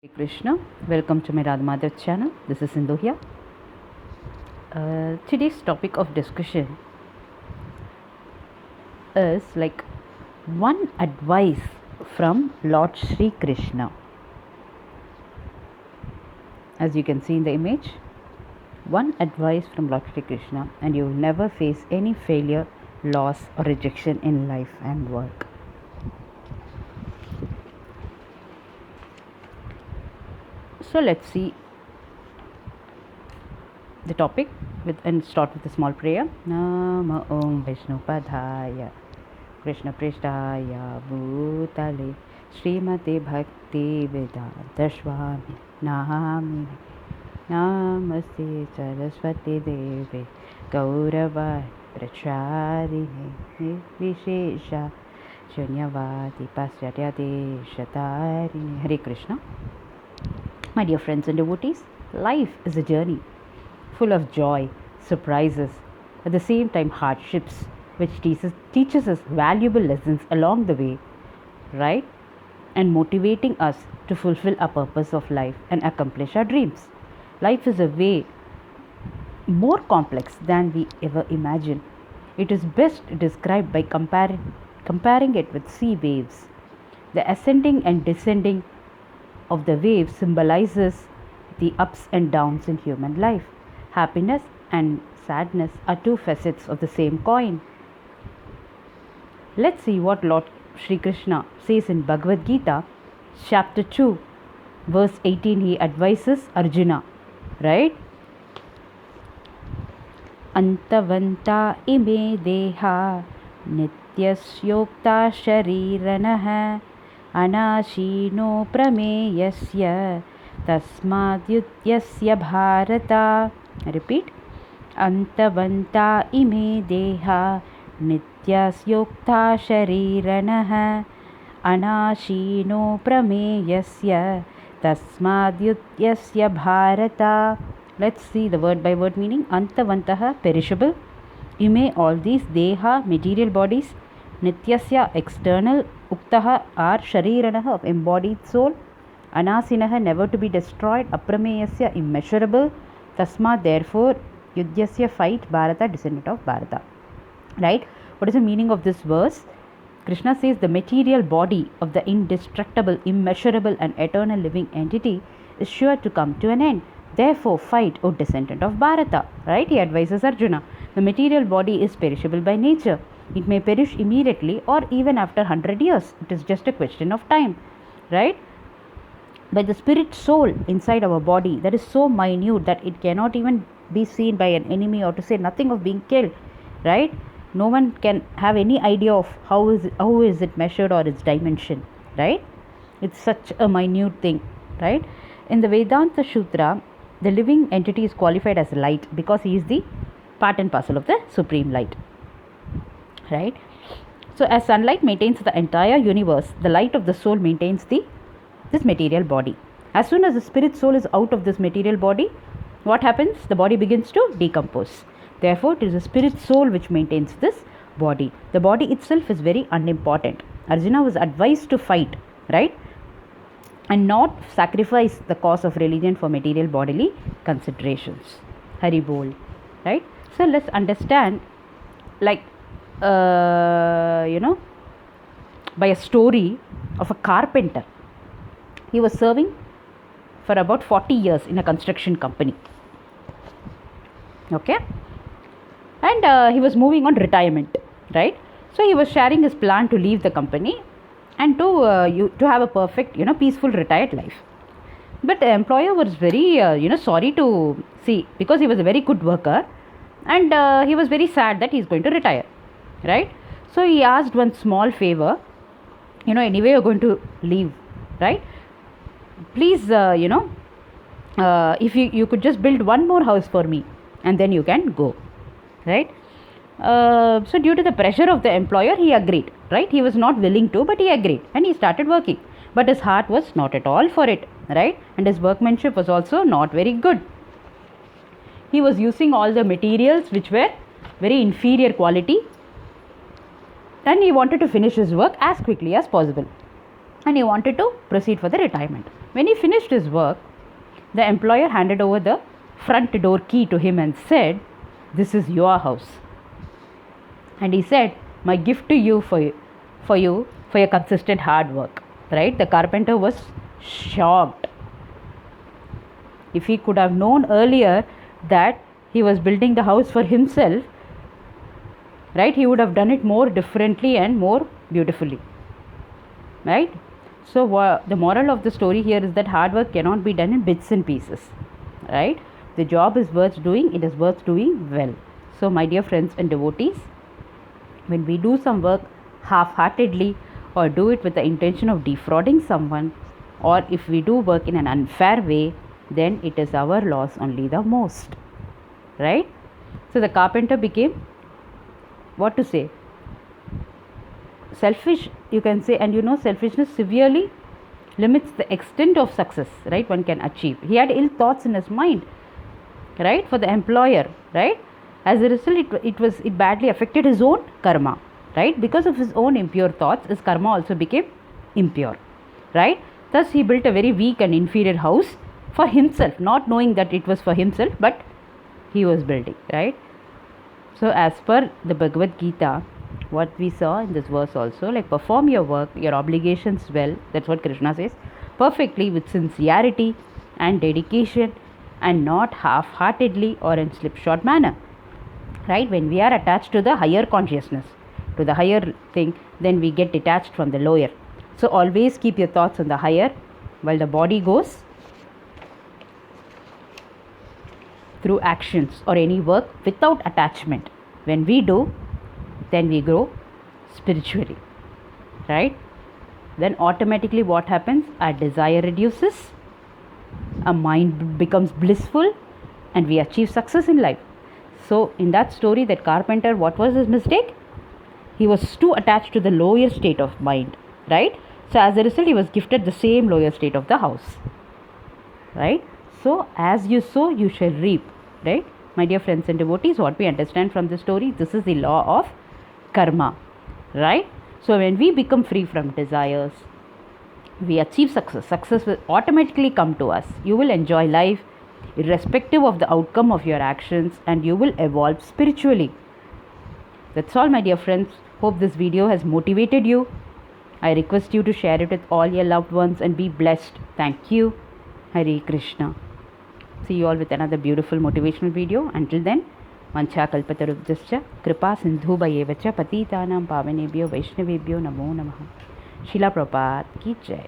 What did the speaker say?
Sri Krishna, welcome to my Radha Madhav channel. This is Sindhu here. Today's topic of discussion is like one advice from Lord Sri Krishna. As you can see in the image, one advice from Lord Sri Krishna, and you will never face any failure, loss, or rejection in life and work. So let's see the topic and start with a small prayer. Nama Om Vishnu Padhaya Krishna Prishtaya Bhutale Srimate Bhakti Vedanta Swami Nami Namaste Saraswati Devi Gaurava Pracharini Vishesha Shunyavadi Pascharya Deshatharini. Hare Krishna. My dear friends and devotees, life is a journey full of joy, surprises, at the same time hardships, which teaches us valuable lessons along the way, right? And motivating us to fulfill our purpose of life and accomplish our dreams. Life is a way more complex than we ever imagine. It is best described by comparing it with sea waves. The ascending and descending of the wave symbolizes the ups and downs in human life. Happiness and sadness are two facets of the same coin. Let's see what Lord Sri Krishna says in Bhagavad Gita, chapter 2, verse 18. He advises Arjuna, right? Antavanta ime deha nityasyokta shariranaha Anashino prameyasya tasmadyutyasya bharata. Repeat. Antavanta ime deha nityasyokta shariranaha Anashino prameyasya tasmadyutyasya bharata. Let's see the word by word meaning. Antavantaha, perishable. Ime, all these. Deha, material bodies. Nityasya, external. Uktaha are shariranaha, of embodied soul. Anasinaha, never to be destroyed. Aprameyasya, immeasurable. Tasma, therefore. Yudhyasya, fight. Bharata, descendant of Bharata. Right? What is the meaning of this verse? Krishna says the material body of the indestructible, immeasurable and eternal living entity is sure to come to an end. Therefore, fight, O descendant of Bharata. Right? He advises Arjuna. The material body is perishable by nature. It may perish immediately or even after 100 years. It is just a question of time. Right? But the spirit soul inside our body, that is so minute that it cannot even be seen by an enemy, or to say nothing of being killed. Right? No one can have any idea of how is it measured or its dimension. Right? It's such a minute thing. Right? In the Vedanta Sutra, the living entity is qualified as light because he is the part and parcel of the supreme light. Right? So as sunlight maintains the entire universe, the light of the soul maintains this material body. As soon as the spirit soul is out of this material body, what happens? The body begins to decompose. Therefore, it is the spirit soul which maintains this body. The body itself is very unimportant. Arjuna was advised to fight, right? And not sacrifice the cause of religion for material bodily considerations. Hari Bol. Right? So let's understand, like, by a story of a carpenter. He was serving for about 40 years in a construction company. Okay? And he was moving on retirement. Right? So he was sharing his plan to leave the company and to have a perfect, peaceful retired life. But the employer was very, sorry to see, because he was a very good worker, and he was very sad that he is going to retire. Right? So he asked one small favor. Anyway you're going to leave, right? Please, if you could just build one more house for me, and then you can go. Right? So due to the pressure of the employer, he agreed. Right? He was not willing to, but he agreed, and he started working. But his heart was not at all for it. Right? And his workmanship was also not very good. He was using all the materials which were very inferior quality, and he wanted to finish his work as quickly as possible, and he wanted to proceed for the retirement. When he finished his work, the employer handed over the front door key to him and said, "This is your house." And he said, "My gift to you for your consistent hard work." Right? The carpenter was shocked. If he could have known earlier that he was building the house for himself, right, he would have done it more differently and more beautifully. Right? So the moral of the story here is that hard work cannot be done in bits and pieces. Right? The job is worth doing, it is worth doing well. So my dear friends and devotees, when we do some work half-heartedly or do it with the intention of defrauding someone, or if we do work in an unfair way, then it is our loss only the most. Right? So the carpenter became, what to say, selfish, you can say. And selfishness severely limits the extent of success, right, one can achieve. He had ill thoughts in his mind, right, for the employer, right. As a result, it badly affected his own karma, right. Because of his own impure thoughts, his karma also became impure, right. Thus he built a very weak and inferior house for himself, not knowing that it was for himself, but he was building, right. So as per the Bhagavad Gita, what we saw in this verse also, like, perform your work, your obligations well, that's what Krishna says, perfectly, with sincerity and dedication, and not half-heartedly or in slipshod manner. Right? When we are attached to the higher consciousness, to the higher thing, then we get detached from the lower. So always keep your thoughts on the higher, while the body goes through actions or any work without attachment. When we do, then we grow spiritually, right. Then automatically what happens? Our desire reduces, our mind becomes blissful, and we achieve success in life. So in that story, that carpenter, what was his mistake? He was too attached to the lower state of mind, right. So as a result, he was gifted the same lower state of the house, right. So as you sow, you shall reap, right. My dear friends and devotees, what we understand from this story, this is the law of karma, right. So when we become free from desires, we achieve success. Success will automatically come to us. You will enjoy life irrespective of the outcome of your actions, and you will evolve spiritually. That's all, my dear friends. Hope this video has motivated you. I request you to share it with all your loved ones and be blessed. Thank you. Hare Krishna. See you all with another beautiful motivational video. Until then, Vancha kalpatarubhyascha kripa sindhubhayeva cha patitanam pavanebhyo vaishnavebhyo namo namaha. Srila Prabhupada ki jai.